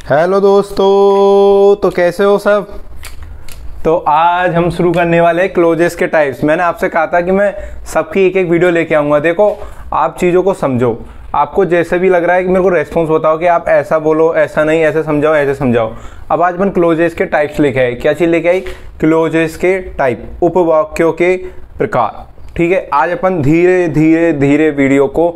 Hello दोस्तों, तो कैसे हो सब। तो आज हम शुरू करने वाले हैं क्लोजेस के टाइप्स। मैंने आपसे कहा था कि मैं सबकी एक एक वीडियो लेके आऊँगा। देखो, आप चीज़ों को समझो, आपको जैसे भी लग रहा है कि मेरे को रेस्पॉन्स बताओ कि आप ऐसा बोलो, ऐसा नहीं, ऐसे समझाओ, ऐसे समझाओ। अब आज अपन क्लोजेस के टाइप्स लेके आए। क्या चीज़ लेके आई? क्लोजेस के टाइप, उपवाक्यों के प्रकार। ठीक है, आज अपन धीरे धीरे धीरे वीडियो को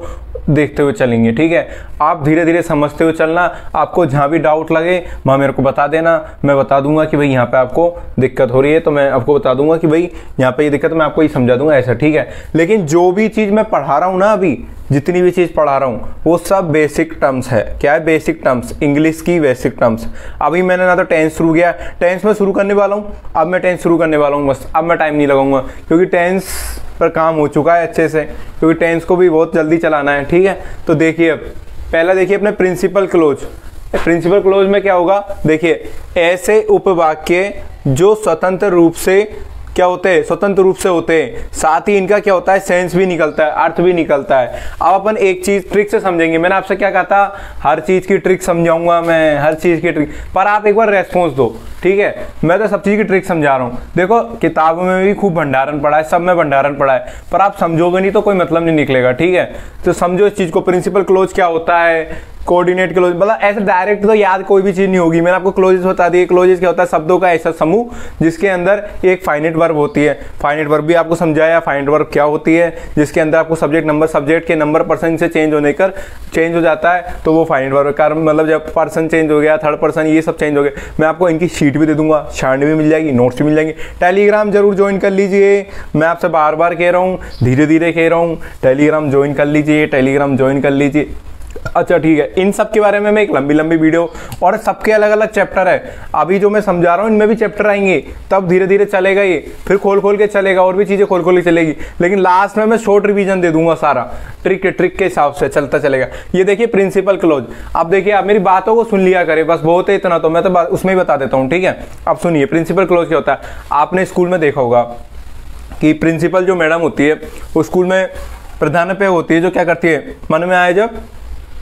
देखते हुए चलेंगे। ठीक है, आप धीरे धीरे समझते हुए चलना। आपको जहाँ भी डाउट लगे वहाँ मेरे को बता देना, मैं बता दूंगा कि भाई यहाँ पे आपको दिक्कत हो रही है, तो मैं आपको बता दूंगा कि भाई यहाँ पे ये दिक्कत, मैं आपको ये समझा दूंगा ऐसा। ठीक है, लेकिन जो भी चीज़ मैं पढ़ा रहा हूँ ना, अभी जितनी भी चीज़ पढ़ा रहा हूँ वो सब बेसिक टर्म्स है। क्या है? बेसिक टर्म्स, इंग्लिश की बेसिक टर्म्स। अभी मैंने ना तो टेंस शुरू किया, टेंस में शुरू करने वाला हूँ। अब मैं टेंस शुरू करने वाला हूँ, बस अब मैं टाइम नहीं लगाऊंगा क्योंकि टेंस पर काम हो चुका है अच्छे से, क्योंकि टेंस को भी बहुत जल्दी चलाना है। ठीक है, तो देखिए, अब पहला देखिए अपने प्रिंसिपल क्लोज। प्रिंसिपल क्लोज में क्या होगा? देखिए, ऐसे उपवाक्य जो स्वतंत्र रूप से क्या होते हैं, स्वतंत्र रूप से होते हैं, साथ ही इनका क्या होता है, सेंस भी निकलता है, अर्थ भी निकलता है। अब अपन एक चीज ट्रिक से समझेंगे। मैंने आपसे क्या कहा था, हर चीज की ट्रिक समझाऊंगा मैं, हर चीज की ट्रिक, पर आप एक बार रेस्पॉन्स दो। ठीक है, मैं तो सब चीज की ट्रिक समझा रहा हूँ। देखो, किताबों में भी खूब भंडारण पड़ा है, सब में भंडारण पड़ा है, पर आप समझोगे नहीं तो कोई मतलब नहीं निकलेगा। ठीक है, तो समझो इस चीज को। प्रिंसिपल क्लोज क्या होता है, कोऑर्डिनेट क्लोज, मतलब ऐसे डायरेक्ट तो याद कोई भी चीज नहीं होगी। मैंने आपको क्लोजेस बता दिए। क्लोजेस क्या होता है? शब्दों का ऐसा समूह जिसके अंदर एक फाइनाइट वर्ब होती है। फाइनाइट वर्ब भी आपको समझाया। फाइनाइट वर्ब क्या होती है? जिसके अंदर आपको सब्जेक्ट नंबर, सब्जेक्ट के नंबर पर्सन से चेंज होने कर चेंज हो जाता है, तो वो फाइनाइट वर्ब का मतलब जब पर्सन चेंज हो गया, थर्ड पर्सन, ये सब चेंज हो गया। मैं आपको इनकी शीट भी दे दूंगा, छांड भी मिल जाएगी, नोट्स भी मिल जाएंगे। टेलीग्राम जरूर ज्वाइन कर लीजिए। मैं आपसे बार बार कह रहा हूँ, धीरे धीरे कह रहा हूँ, टेलीग्राम ज्वाइन कर लीजिए, टेलीग्राम ज्वाइन कर लीजिए। अच्छा, ठीक है, इन सब के बारे में मैं एक लंबी लंबी वीडियो, और सबके अलग अलग चैप्टर है। अभी जो मैं समझा रहा हूँ इनमें भी चैप्टर आएंगे, तब धीरे धीरे चलेगा ये, फिर खोल खोल के चलेगा, और भी चीजें खोल खोल के चलेगी। लेकिन लास्ट में मैं शॉर्ट रिवीजन दे दूंगा, सारा ट्रिक के हिसाब से चलता चलेगा। ये देखिए प्रिंसिपल क्लोज। अब देखिए, आप मेरी बातों को सुन लिया करें, बस बहुत है इतना, तो मैं तो उसमें ही बता देता हूँ। ठीक है, अब सुनिए प्रिंसिपल क्लोज क्या होता है। आपने स्कूल में देखा होगा कि प्रिंसिपल जो मैडम होती है वो स्कूल में प्रधानाध्यापक होती है, जो क्या करती है, मन में आए जब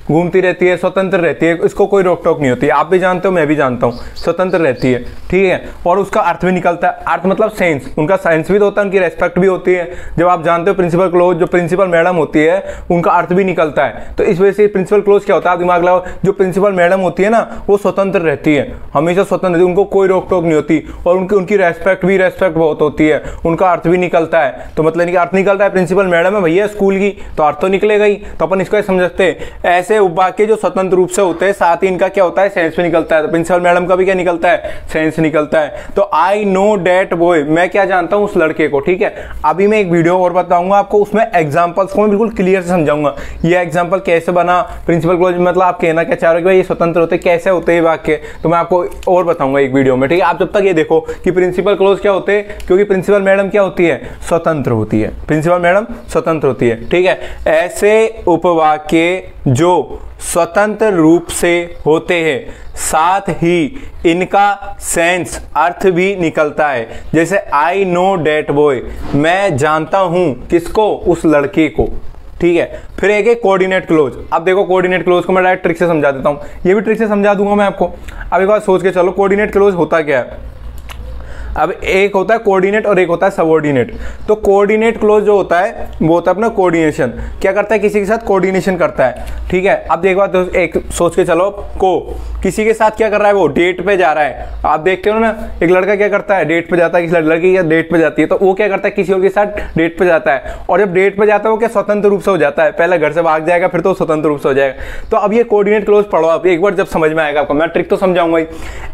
घूमती रहती है, स्वतंत्र रहती है, इसको कोई रोक टोक नहीं होती। आप भी जानते हो, मैं भी जानता हूँ, स्वतंत्र रहती है। ठीक है, और उसका अर्थ भी निकलता है। अर्थ मतलब सेंस, उनका सेंस भी तो होता है, उनकी रेस्पेक्ट भी होती है। जब आप जानते हो प्रिंसिपल क्लोज, जो प्रिंसिपल मैडम होती है उनका अर्थ भी निकलता है। तो इस वजह से प्रिंसिपल क्लोज क्या होता है, आप दिमाग लगाओ, जो प्रिंसिपल मैडम होती है ना, वो स्वतंत्र रहती है, हमेशा स्वतंत्र रहती है, उनको कोई रोक टोक नहीं होती, और उनकी रेस्पेक्ट बहुत होती है, उनका अर्थ भी निकलता है। तो मतलब अर्थ निकलता है, प्रिंसिपल मैडम है भैया स्कूल की, तो अर्थ तो निकलेगा ही। तो अपन इसको समझते हैं, ऐसे उपवाक्य जो स्वतंत्र रूप से होते हैं, साथ ही इनका क्या होता है, सेंस भी निकलता है। तो प्रिंसिपल मैडम का भी क्या निकलता है, सेंस निकलता है। तो आई नो डेट बॉय, मैं क्या जानता हूं उस लड़के को। ठीक है, अभी मैं एक वीडियो और बताऊंगा आपको, उसमें एग्जांपल्स को मैं बिल्कुल क्लियर से समझाऊंगा। ये एग्जांपल कैसे बना, प्रिंसिपल क्लोज मतलब आप कहना क्या चाह रहे हो कि भाई ये स्वतंत्र होते, कैसे होते हैं वाक्य, तो मैं आपको और बताऊंगा एक वीडियो में। ठीक है, आप जब तक ये देखो कि प्रिंसिपल क्लोज क्या होते हैं, क्योंकि प्रिंसिपल मैडम क्या होती है, स्वतंत्र होती है। प्रिंसिपल मैडम स्वतंत्र होती है। ठीक है, ऐसे उपवाक्य जो स्वतंत्र रूप से होते हैं, साथ ही इनका सेंस, अर्थ भी निकलता है। जैसे आई नो डेट बॉय, मैं जानता हूं किसको, उस लड़के को। ठीक है, फिर एक है कोऑर्डिनेट क्लोज। अब देखो, कोऑर्डिनेट क्लोज को मैं डायरेक्ट ट्रिक से समझा देता हूं, ये भी ट्रिक से समझा दूंगा मैं आपको। अब एक बार सोच के चलो, कोऑर्डिनेट क्लोज होता क्या है। अब एक होता है कोऑर्डिनेट और एक होता है सबऑर्डिनेट। तो कोऑर्डिनेट क्लोज जो होता है वो होता है अपना कोऑर्डिनेशन, क्या करता है, किसी के साथ कोऑर्डिनेशन करता है। ठीक है, अब एक बात एक सोच के चलो, को किसी के साथ क्या कर रहा है, वो डेट पे जा रहा है। आप देखते हो ना, एक लड़का क्या करता है, डेट पे जाता है, किसी लड़की क्या डेट पे जाती है, तो वो क्या करता है, किसी और के साथ डेट पे जाता है। और जब डेट पे जाता है वो क्या स्वतंत्र रूप से हो जाता है, पहले घर से भाग जाएगा, फिर तो स्वतंत्र रूप से हो जाएगा। तो अब ये कोऑर्डिनेट क्लोज पढ़ो आप एक बार, जब समझ में आएगा आपको, मैं ट्रिक तो समझाऊंगा ही।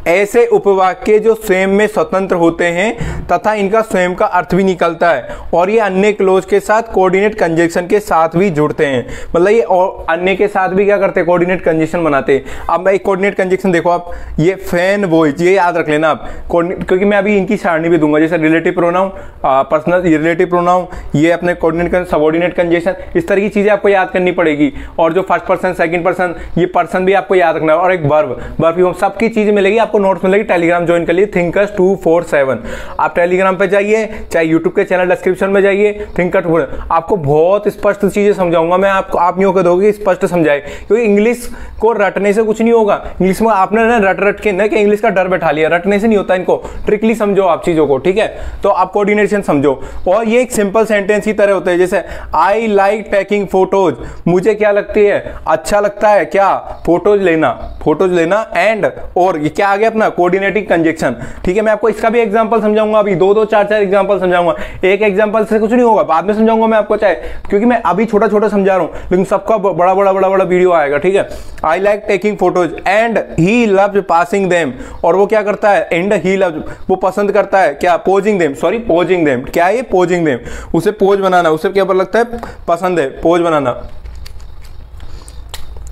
ऐसे उपवाक्य जो स्वयं में स्वतंत्र होते हैं तथा इनका स्वयं का अर्थ भी निकलता है, और ये अन्य क्लोज के साथ कोऑर्डिनेट कंजंक्शन के साथ भी जुड़ते हैं। मतलब ये और अन्य के साथ भी क्या करते हैं, कोऑर्डिनेट कंजंक्शन बनाते हैं। अब मैं एक कोऑर्डिनेट कंजंक्शन देखो आप, ये फैन वॉइस, ये याद रख लेना आप, क्योंकि मैं अभी इनकी सारणी भी दूंगा, जैसे relative pronoun, personal relative pronoun, ये अपने कोऑर्डिनेट सबऑर्डिनेट कंजंक्शन, इस तरह की चीजें आपको याद करनी पड़ेगी। और जो फर्स्ट पर्सन, सेकंड पर्सन, ये पर्सन भी आपको याद रखना है, और एक वर्ब भी, सबकी चीज मिलेगी आपको, नोट्स मिलेगी। टेलीग्राम ज्वाइन कर लिए, थिंकर्स 247। वन। आप टेलीग्राम पे जाइए, चाहे यूट्यूब के चैनल डिस्क्रिप्शन में जाइए, थिंकर टू, आपको बहुत स्पष्ट चीजें समझाऊंगा मैं आपको। आप यूँ कहोगे स्पष्ट समझाए, क्योंकि इंग्लिश को रटने से कुछ नहीं होगा। इंग्लिश में आपने ना रट के ना कि इंग्लिश का डर बैठा लिया, रटने से नहीं होता, इनको ट्रिकली समझो आप चीजों को, ठीक है। तो आप कोऑर्डिनेशन समझो, और ये एक सिंपल सेंटेंस की तरह होता है, जैसे आई लाइक टेकिंग फोटोज, मुझे क्या लगती है, अच्छा लगता है क्या, फोटोज लेना, फोटोज लेना, एंड और ये क्या आ गया अपना कोऑर्डिनेटिंग कंजक्शन, ठीक है। मैं आपको इसका भी एग्जांपल समझाऊंगा, अभी दो चार एग्जांपल समझाऊंगा, एक एग्जांपल से कुछ नहीं होगा, बाद में समझाऊंगा मैं आपको, चाहे क्योंकि मैं अभी छोटा छोटा समझा रहा हूं, लेकिन सबका बड़ा बड़ा वीडियो आएगा, ठीक है। I like taking photos and he loves passing them, और वो क्या करता है, एंड ही लव्स, वो पसंद करता है क्या, posing them, sorry posing them, क्या है ये, पोजिंग देम, उसे पोज बनाना, उसे क्या लगता है, पसंद है पोज बनाना।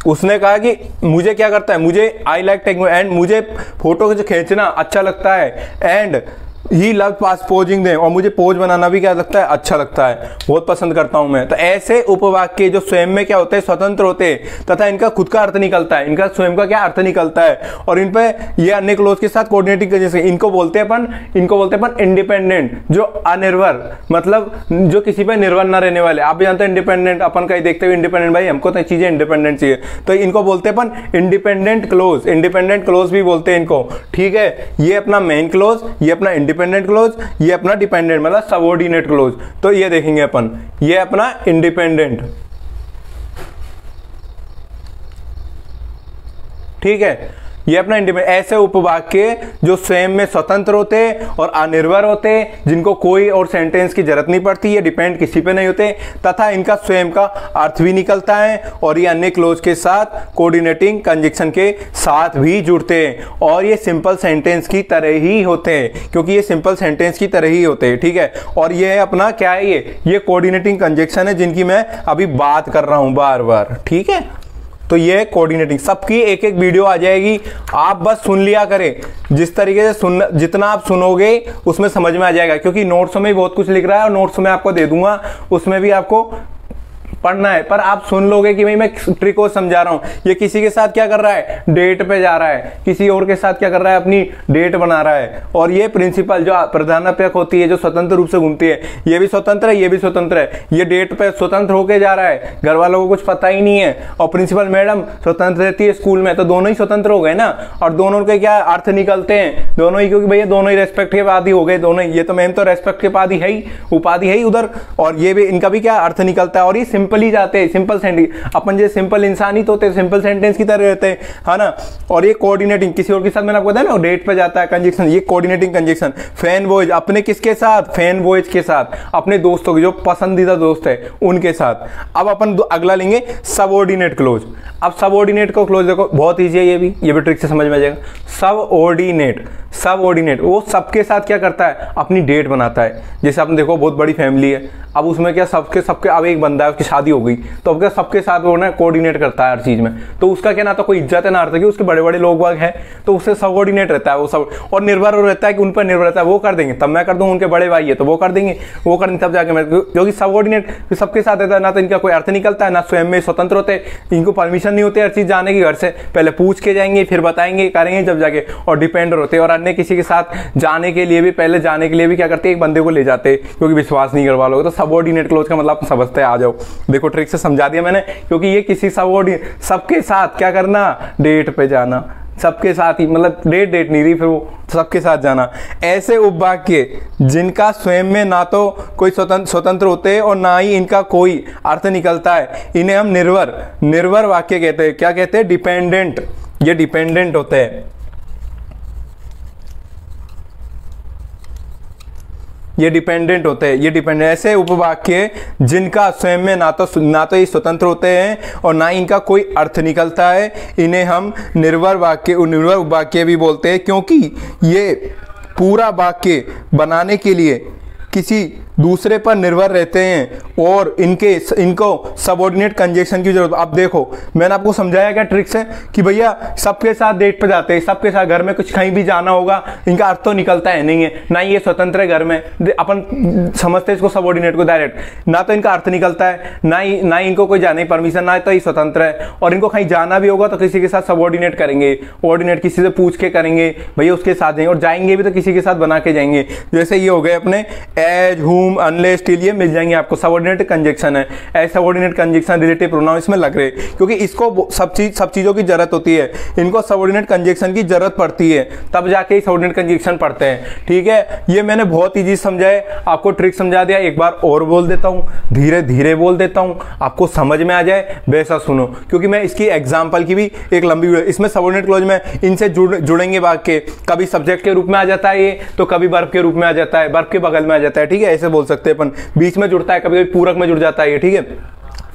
उसने कहा कि मुझे क्या करता है, मुझे आई लाइक टेकिंग एंड मुझे फोटो खींचना अच्छा लगता है, and he love pass posing them, और मुझे पोज बनाना भी क्या लगता है, अच्छा लगता है, बहुत पसंद करता हूं मैं। तो ऐसे उपवाक्य जो स्वयं में क्या होते हैं, स्वतंत्र होते हैं, तथा इनका खुद का अर्थ निकलता है, इनका स्वयं का क्या अर्थ निकलता है, और इन पे ये अन्य क्लोज के साथ कोऑर्डिनेटिंग जैसे इनको बोलते हैं अपन इंडिपेंडेंट, जो अनिर्भर, मतलब जो किसी पे निर्भर ना रहने वाले। आप भी जानते हैं इंडिपेंडेंट, अपन कहीं देखते हुए इंडिपेंडेंट, भाई हमको तो चीजें इंडिपेंडेंट चाहिए, तो इनको बोलते हैं अपन इंडिपेंडेंट क्लोज, इंडिपेंडेंट क्लोज भी बोलते हैं इनको, ठीक है। ये अपना मेन क्लोज, ये अपना इंडिपेंडेंट क्लोज, ये अपना डिपेंडेंट मतलब सबऑर्डिनेट क्लोज। तो ये देखेंगे अपन, ये अपना इंडिपेंडेंट, ठीक है, ये अपना इंडिपेंडेंट। ऐसे उपवाक्य जो स्वयं में स्वतंत्र होते और अनिर्भर होते, जिनको कोई और सेंटेंस की जरूरत नहीं पड़ती, ये डिपेंड किसी पे नहीं होते, तथा इनका स्वयं का अर्थ भी निकलता है, और ये अन्य क्लोज के साथ कोऑर्डिनेटिंग कंजक्शन के साथ भी जुड़ते हैं, और ये सिंपल सेंटेंस की तरह ही होते हैं, क्योंकि ये सिंपल सेंटेंस की तरह ही होते हैं, ठीक है। और ये अपना क्या है, ये कोऑर्डिनेटिंग कंजक्शन है, जिनकी मैं अभी बात कर रहा हूं बार बार, ठीक है। तो ये कोऑर्डिनेटिंग सबकी एक एक वीडियो आ जाएगी, आप बस सुन लिया करें, जिस तरीके से सुन, जितना आप सुनोगे उसमें समझ में आ जाएगा, क्योंकि नोट्स में बहुत कुछ लिख रहा है और नोट्स में आपको दे दूंगा, उसमें भी आपको पढ़ना है, पर आप सुन लोगे कि भाई मैं ट्रिक को समझा रहा हूं। ये किसी के साथ क्या कर रहा है, डेट पे जा रहा है, किसी और के साथ क्या कर रहा है, अपनी डेट बना रहा है। और ये प्रिंसिपल जो प्रधानाध्यापक होती है, जो स्वतंत्र रूप से घूमती है, ये भी स्वतंत्र है, ये भी स्वतंत्र है, ये डेट पे स्वतंत्र होके जा रहा है, घर वालों को कुछ पता ही नहीं है, और प्रिंसिपल मैडम स्वतंत्र रहती है स्कूल में, तो दोनों ही स्वतंत्र हो गए ना, और दोनों के क्या अर्थ निकलते हैं, दोनों ही, क्योंकि भैया दोनों ही रेस्पेक्ट के पादी हो गए, दोनों ही, ये तो मैम तो रेस्पेक्ट के पादी है ही, उपाधि है ही उधर, और ये भी इनका भी क्या अर्थ निकलता है, और ये सिंपल ही जाते हैं, सिंपल सेंटेंस, अपन जो सिंपल इंसान ही तो होते हैं, सिंपल सेंटेंस की तरह रहते हैं, है ना। और ये कोऑर्डिनेटिंग किसी और के साथ, मैंने आपको बताया ना, डेट पे जाता है कंजक्शन, ये कोऑर्डिनेटिंग कंजक्शन। फैन वॉइज अपने किसके साथ, फैन वॉइज के साथ, अपने दोस्तों के जो पसंदीदा दोस्त है उनके साथ। अब अपन अगला लेंगे सबऑर्डिनेट क्लोज। अब सबऑर्डिनेट को क्लोज देखो, बहुत ईजी है, ये भी ट्रिक से समझ में आ जाएगा। सबऑर्डिनेट वो सबके साथ क्या करता है, अपनी डेट बनाता है। जैसे आपने देखो बहुत बड़ी फैमिली है, अब उसमें क्या सबके अब एक बंदा है, उसकी शादी हो गई, तो अब क्या सबके साथ वो ना कोऑर्डिनेट करता है हर चीज में, तो उसका क्या ना तो कोई इज्जत है ना अर्थ है, कि उसके बड़े बड़े लोग बाग हैं, तो उससे सबऑर्डिनेट रहता है वो सब, और निर्भर रहता है कि उन पर निर्भर रहता है, वो कर देंगे तब मैं कर दूं, उनके बड़े भाई है तो वो कर देंगे तब जाके मैं, क्योंकि सबऑर्डिनेट सबके साथ रहता है, ना तो इनका कोई अर्थ निकलता है, ना स्वयं में स्वतंत्र होते, इनको परमिशन नहीं होती हर चीज जाने की, घर से पहले पूछ के जाएंगे, फिर बताएंगे, करेंगे जब जाके, और डिपेंडर होते हैं, और अन्य किसी के साथ जाने के लिए भी क्या करते हैं, एक बंदे को ले जाते, क्योंकि विश्वास नहीं करवा लोगे। तो सबऑर्डिनेट क्लोज का मतलब समझते आ जाओ, देखो ट्रिक से समझा दिया मैंने, क्योंकि ये किसी सबके साथ क्या करना, डेट पे जाना, सबके साथ ही, मतलब डेट नहीं रही, फिर वो सबके साथ जाना। ऐसे उपवाक्य जिनका स्वयं में ना तो कोई स्वतंत्र होते हैं और ना ही इनका कोई अर्थ निकलता है, इन्हें हम निर्भर वाक्य कहते हैं। क्या कहते हैं, डिपेंडेंट, ये डिपेंडेंट होते हैं, ये डिपेंडेंट होते हैं, ये डिपेंडेंट। ऐसे उपवाक्य जिनका स्वयं में ना तो ये स्वतंत्र होते हैं और ना ही इनका कोई अर्थ निकलता है, इन्हें हम निर्भर वाक्य भी बोलते हैं, क्योंकि ये पूरा वाक्य बनाने के लिए किसी दूसरे पर निर्भर रहते हैं और इनको सबऑर्डिनेट कंजक्शन की जरूरत। अब देखो मैंने आपको समझाया क्या ट्रिक से कि भैया सबके साथ डेट पे जाते हैं, सबके साथ घर में कुछ कहीं भी जाना होगा, इनका अर्थ तो निकलता है नहीं है, ना ये स्वतंत्र है घर में, अपन समझते हैं इसको सबऑर्डिनेट को डायरेक्ट, ना तो इनका अर्थ निकलता है, ना ही इनको कोई जाने की परमिशन, ना तो ये स्वतंत्र है, और इनको कहीं जाना भी होगा तो किसी के साथ सबऑर्डिनेट करेंगे, ऑर्डिनेट किसी से पूछ के करेंगे, भैया उसके साथ जाएंगे, और जाएंगे भी तो किसी के साथ बना के जाएंगे। जैसे ये हो गए अपने एज, हुम, अनलेस, टिल, ये मिल जाएंगे आपको, सबऑर्डिनेट कंजक्शन है। As subordinate conjunction, relative pronoun इसमें लग रहे, क्योंकि इसको सब चीजों की जरूरत होती है, इनको सबऑर्डिनेट कंजक्शन की जरूरत पड़ती है, तब जाके सबऑर्डिनेट कंजक्शन पढ़ते हैं। ठीक है, ये मैंने बहुत ईजी समझाए, आपको ट्रिक समझा दिया, एक बार और बोल देता हूँ, धीरे धीरे बोल देता हूँ, आपको समझ में आ जाए वैसा सुनो, क्योंकि मैं इसकी एग्जाम्पल की भी एक लंबी वीडियो, इसमें सबऑर्डिनेट क्लॉज में इनसे जुड़ेंगे वाक्य, कभी सब्जेक्ट के रूप में आ जाता है ये, तो कभी वर्ब के रूप में आ जाता है, वर्ब के बगल में आ जाता है। ठीक है, ऐसे बोल सकते हैं अपन, बीच में जुड़ता है, कभी कभी पूरक में जुड़ जाता है ये। ठीक है,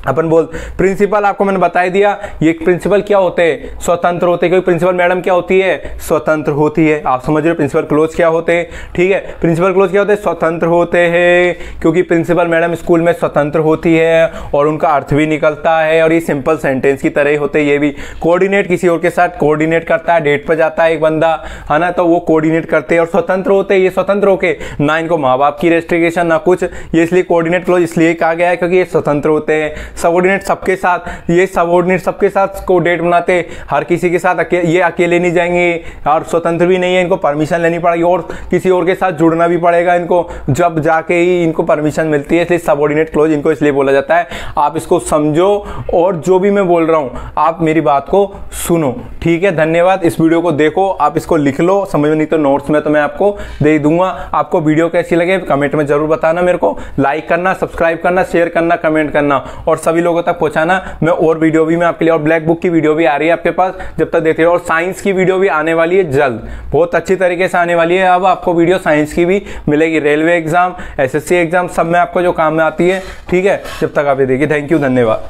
अपन बोल प्रिंसिपल आपको मैंने बता ही दिया, ये प्रिंसिपल क्या होते हैं, स्वतंत्र होते हैं, क्योंकि प्रिंसिपल मैडम क्या होती है, स्वतंत्र होती है। आप समझ रहे हो प्रिंसिपल क्लोज क्या होते हैं। ठीक है, प्रिंसिपल क्लोज क्या होते हैं, स्वतंत्र होते हैं, क्योंकि प्रिंसिपल मैडम स्कूल में स्वतंत्र होती है और उनका अर्थ भी निकलता है, और ये सिंपल सेंटेंस की तरह होते हैं। ये भी कोऑर्डिनेट किसी और के साथ कोऑर्डिनेट करता है, डेट पर जाता है एक बंदा, है ना, तो वो कोऑर्डिनेट करते हैं और स्वतंत्र होते हैं। ये स्वतंत्र होके ना इनको माँ बाप की रेस्ट्रिक्शन ना कुछ, ये इसलिए कोऑर्डिनेट क्लोज इसलिए कहा गया है क्योंकि ये स्वतंत्र होते हैं। सबऑर्डिनेट सबके साथ, ये सबऑर्डिनेट सबके साथ कोऑर्डिनेट बनाते, हर किसी के साथ ये अकेले नहीं जाएंगे, और स्वतंत्र भी नहीं है, इनको परमिशन लेनी पड़ेगी और किसी और के साथ जुड़ना भी पड़ेगा इनको, जब जाके ही इनको परमिशन मिलती है, इसलिए सबऑर्डिनेट क्लोज इनको इसलिए बोला जाता है। आप इसको समझो और जो भी मैं बोल रहा हूं आप मेरी बात को सुनो। ठीक है, धन्यवाद। इस वीडियो को देखो, आप इसको लिख लो, समझ में नहीं तो नोट्स में तो मैं आपको दे दूंगा। आपको वीडियो कैसी लगे कमेंट में जरूर बताना, मेरे को लाइक करना, सब्सक्राइब करना, शेयर करना, कमेंट करना और सभी लोगों तक पहुंचाना। मैं और वीडियो भी मैं आपके लिए, और ब्लैक बुक की वीडियो भी आ रही है आपके पास, जब तक देखते रहो, और साइंस की वीडियो भी आने वाली है जल्द, बहुत अच्छी तरीके से आने वाली है। अब आपको वीडियो साइंस की भी मिलेगी, रेलवे एग्जाम, एसएससी एग्जाम, सब में आपको जो काम में आती है। ठीक है, जब तक आप ये देखिए, थैंक यू, धन्यवाद।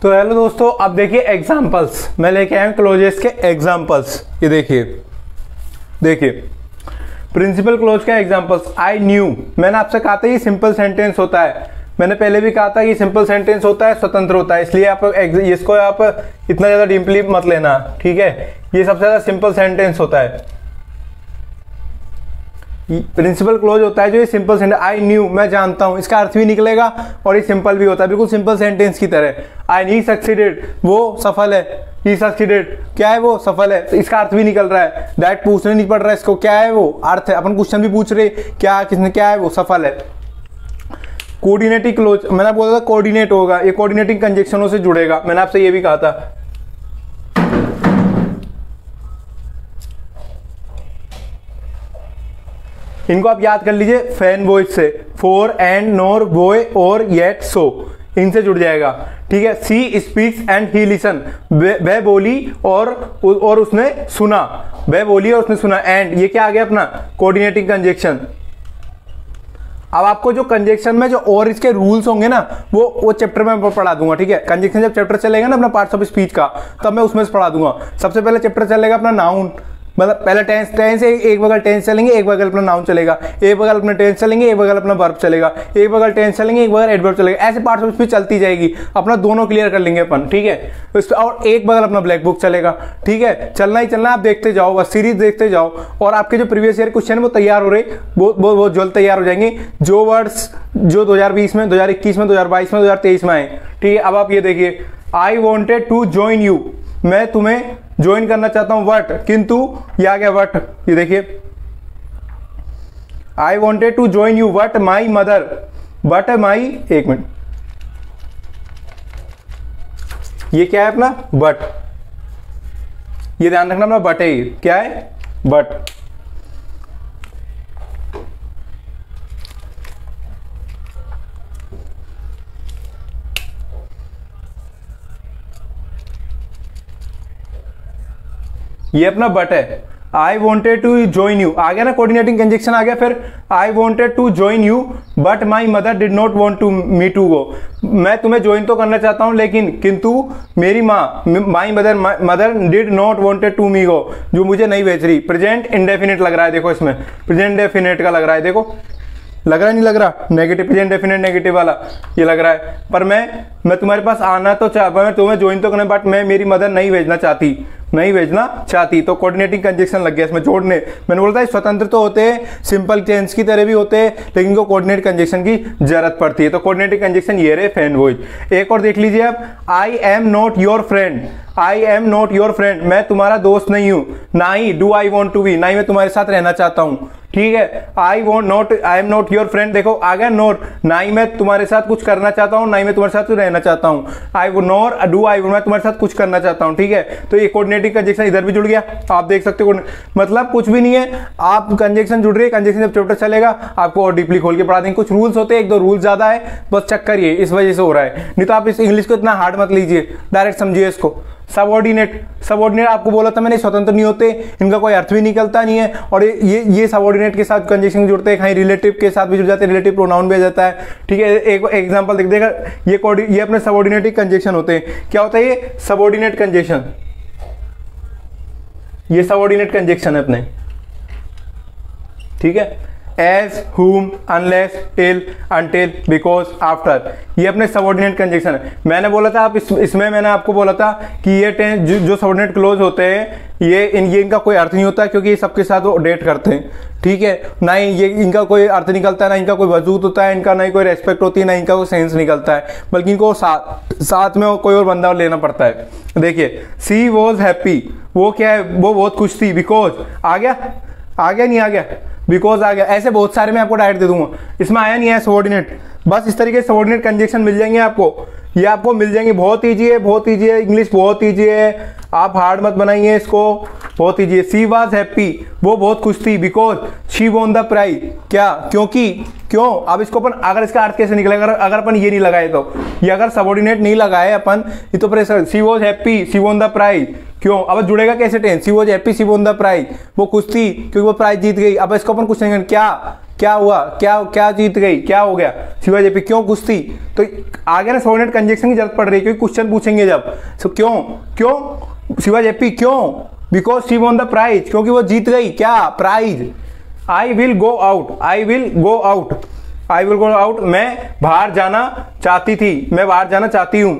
तो हेलो दोस्तों, अब देखिए एग्जाम्पल्स मैं लेके आया हूं, क्लोजेस के एग्जाम्पल्स। ये देखिए प्रिंसिपल क्लोज का एग्जाम्पल्स। आई न्यू, मैंने आपसे कहा था ये सिंपल सेंटेंस होता है, मैंने पहले भी कहा था कि सिंपल सेंटेंस होता है, स्वतंत्र होता है, इसलिए आप इसको आप इतना ज्यादा डीपली मत लेना। ठीक है, ये सबसे ज्यादा सिंपल सेंटेंस होता है, प्रिंसिपल क्लोज होता है जो ये सिंपल सेंटेंस। आई न्यू, मैं जानता हूं, इसका अर्थ भी निकलेगा और ये सिंपल भी होता है, बिल्कुल सिंपल सेंटेंस की तरह। आई ही सक्सीडेड, वो सफल है, ही सक्सीडेड क्या है, वो सफल है, तो इसका अर्थ भी निकल रहा है। दैट पूछने नहीं पड़ रहा है इसको, क्या है वो, अर्थ है, अपन क्वेश्चन भी पूछ रहे क्या, किसने, क्या है वो, सफल है। कोऑर्डिनेटिंग क्लोज, मैंने बोला था कोऑर्डिनेट होगा, ये कोऑर्डिनेटिंग कंजक्शनों से जुड़ेगा, मैंने आपसे ये भी कहा था। इनको आप याद कर लीजिए, फैन वॉइस से, फॉर, एंड, नोर, बॉय और येट, सो, इनसे जुड़ जाएगा। ठीक है, she speaks and he listen, वह बोली और उसने सुना, वह बोली और उसने सुना। एंड, ये क्या आ गया अपना कोऑर्डिनेटिंग कंजक्शन। अब आपको जो कंजक्शन में जो और इसके रूल्स होंगे ना, वो चैप्टर में पढ़ा दूंगा। ठीक है, कंजक्शन जब चैप्टर चलेगा ना अपना पार्ट्स ऑफ स्पीच का, तब मैं उसमें से पढ़ा दूंगा। सबसे पहले चैप्टर चलेगा अपना नाउन, मतलब पहले टेंस एक बगल टेंस चलेंगे, एक बगल अपना नाउन चलेगा, एक बगल अपना टेंस चलेंगे, एक बगल अपना वर्ब चलेगा, एक बगल टेंस चलेंगे, एक बगल एडवर्ब चलेगा, ऐसे पार्ट्स ऑफ स्पीच चलती जाएगी, अपना दोनों क्लियर कर लेंगे अपन। ठीक है, और एक बगल अपना ब्लैक बुक चलेगा। ठीक है, चलना ही चलना, आप देखते जाओ, बस सीरीज देखते जाओ, और आपके जो प्रीवियस ईयर क्वेश्चन वो तैयार हो रहे, वो जल्द तैयार हो जाएंगे, जो वर्ड्स जो 2020 में, 2021 में, 2022 में, 2023 में आए। ठीक है, अब आप ये देखिए, I wanted to join you, मैं तुम्हें ज्वाइन करना चाहता हूं, बट, किंतु, ये आ गया बट। ये देखिए, I wanted to join you but my mother, but my, एक मिनट, ये क्या है अपना बट, ये ध्यान रखना अपना बट है, ये क्या है बट। ये अपना बट है, I wanted to join you, आ गया ना, कोऑर्डिनेटिंग कंजक्शन आ गया। फिर I wanted to join you but my mother did not want to me to go, मैं तुम्हें ज्वाइन तो करना चाहता हूं लेकिन किंतु मेरी माँ, my mother did not wanted to me go, जो मुझे नहीं भेज रही। प्रेजेंट इंडेफिनिट लग रहा है, देखो इसमें प्रेजेंट इंडेफिनिट का लग रहा है, देखो लग रहा है नहीं लग रहा, नेगेटिव, प्रेजेंट डेफिनेट नेगेटिव वाला ये लग रहा है। पर मैं तुम्हारे पास आना तो मैं तुम्हें ज्वाइन तो करना, बट मैं मेरी मदर नहीं भेजना चाहती, तो कोऑर्डिनेटिंग कंजक्शन लग गया इसमें जोड़ने। मैंने बोला था स्वतंत्र तो होते हैं, सिंपल टेंस की तरह भी होते हैं, लेकिन इनको कोऑर्डिनेट कंजक्शन की जरूरत पड़ती है। तो कोऑर्डिनेटिंग कंजक्शन ये रहे फैन वॉइस। एक और देख लीजिए आप, I am not your friend, I am not your friend, मैं तुम्हारा दोस्त नहीं हूं, ना ही do I want to be, ना ही मैं तुम्हारे साथ रहना चाहता हूं। ठीक है, आई एम नॉट योर फ्रेंड, देखो आ गया नॉट, ना ही मैं तुम्हारे साथ कुछ करना चाहता हूं, ना ही मैं तुम्हारे साथ रहना चाहता हूं। आई नॉर डू आई, मैं तुम्हारे साथ कुछ करना चाहता हूं। ठीक है, तो ये कोऑर्डिनेटिंग कंजक्शन इधर भी जुड़ गया, आप देख सकते हो। मतलब कुछ भी नहीं है, आप कंजक्शन जुड़ रही है, कंजक्शन जब चैप्टर चलेगा आपको और डीपली खोल के पढ़ा देंगे। कुछ रूल्स होते हैं, एक दो रूल ज्यादा है, बस चक्कर ये इस वजह से हो रहा है। नहीं तो आप इस इंग्लिश को इतना हार्ड मत लीजिए, डायरेक्ट समझिए इसको। सबऑर्डिनेट आपको बोला था मैंने, स्वतंत्र नहीं होते, इनका कोई अर्थ भी निकलता नहीं है, और ये सबऑर्डिनेट के साथ कंजक्शन जुड़ते हैं, कहीं रिलेटिव के साथ भी जुड़ जाते हैं, रिलेटिव प्रोनाउन भी आ जाता है। ठीक है, एक एग्जांपल देख देगा, ये अपने सबऑर्डिनेटिव कंजक्शन होते हैं। क्या होता है ये सबऑर्डिनेट कंजक्शन, ये सबऑर्डिनेट कंजक्शन है अपने। ठीक है, as, whom, unless, till, until, because, after, ये अपने सबऑर्डिनेट कंजक्शन है। मैंने बोला था आप इसमें मैंने आपको बोला था कि ये टेंस जो सबऑर्डिनेट क्लोज होते हैं ये इनका कोई अर्थ नहीं होता, क्योंकि ये सबके साथ वो डेट करते हैं। ठीक है, ना ही ये इनका कोई अर्थ निकलता है, ना इनका कोई वजूद होता है, इनका ना ही कोई रेस्पेक्ट होती है, ना इनका कोई सेंस निकलता है, बल्कि इनको साथ में कोई और बंदा लेना पड़ता है। देखिए, सी वॉज हैप्पी, वो क्या है, वो बहुत खुश थी, बिकॉज आ गया नहीं आ गया, बिकॉज आ गया। ऐसे बहुत सारे मैं आपको डायरेक्ट दे दूंगा, इसमें आया नहीं है सबऑर्डिनेट। बस इस तरीके से सबऑर्डिनेट कंजक्शन मिल जाएंगे आपको, ये आपको मिल जाएंगे। बहुत ईजी है, इंग्लिश बहुत ईजी है, आप हार्ड मत बनाइए इसको, बहुत ईजी है। सी वाज हैप्पी, वो बहुत खुश थी, because she won the prize, क्या, क्योंकि, क्यों। अब इसको अपन अगर इसका अर्थ कैसे निकलेगा, अगर अपन ये नहीं लगाए तो, ये अगर सबऑर्डिनेट नहीं लगाए अपन, ये तो pressure, she was happy, she won the prize, क्यों। अब जुड़ेगा कैसे tense, she was happy, she won the prize, वो खुश थी क्योंकि वो प्राइज जीत गई। अब इसको अपन कुछ नहीं, क्या हुआ, क्या जीत गई, क्या हो गया, सी वॉज हैप्पी, क्यों खुश थी। तो आगे ना सबऑर्डिनेट कंजक्शन की जरूरत पड़ रही है, क्योंकि क्वेश्चन पूछेंगे जब, सो क्यों सी वॉज हैप्पी, क्यों, because she won the prize, क्योंकि वो जीत गई क्या, prize. I will go out, मैं बाहर जाना चाहती थी, मैं बाहर जाना चाहती हूं।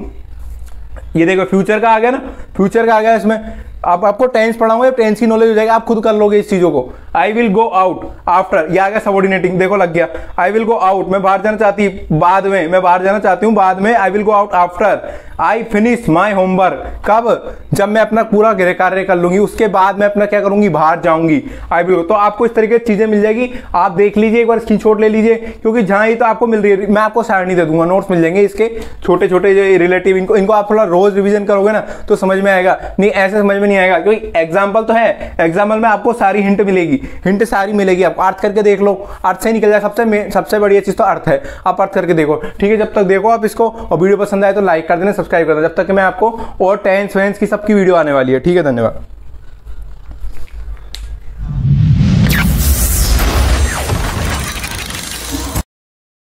ये देखो फ्यूचर का आ गया ना, फ्यूचर का आ गया इसमें। अब आपको टेंस पढ़ाऊंगा, टेंस की नॉलेज हो जाएगी, आप खुद कर लोगे इस चीजों को। आई विल गो आउट आफ्टर, ये आ गया सबऑर्डिनेटिंग, देखो लग गया। आई विल गो आउट, मैं बाहर जाना चाहती, बाद में, मैं बाहर जाना चाहती हूँ बाद में। आई will go out after I finish my homework, कब, जब मैं अपना पूरा गृह कार्य कर लूंगी, उसके बाद मैं अपना क्या करूंगी, बाहर जाऊंगी। आई विल, तो आपको इस तरीके की चीजें मिल जाएगी, आप देख लीजिए, एक बार स्क्रीनशॉट ले लीजिए, क्योंकि जहां ही तो आपको मिल रही है, मैं आपको सारणी दे दूंगा, नोट्स मिल जाएंगे इसके छोटे छोटे जो रिलेटिव, इनको आप थोड़ा रोज रिविजन करोगे ना तो समझ में आएगा, नहीं ऐसे समझ में नहीं आएगा, क्योंकि एग्जाम्पल तो है, एग्जाम्पल में आपको सारी हिंट मिलेगी, हिंट सारी मिलेगी आपको। अर्थ करके देख लो, अर्थ से निकल जाए, सबसे बढ़िया चीज तो अर्थ है, आप अर्थ करके देखो। ठीक है, जब तक देखो आप इसको, और वीडियो पसंद आए तो लाइक कर देना, सब्सक्राइब कर देना, जब तक कि मैं आपको और टेंस वेंस की सबकी वीडियो आने वाली है। ठीक है, धन्यवाद।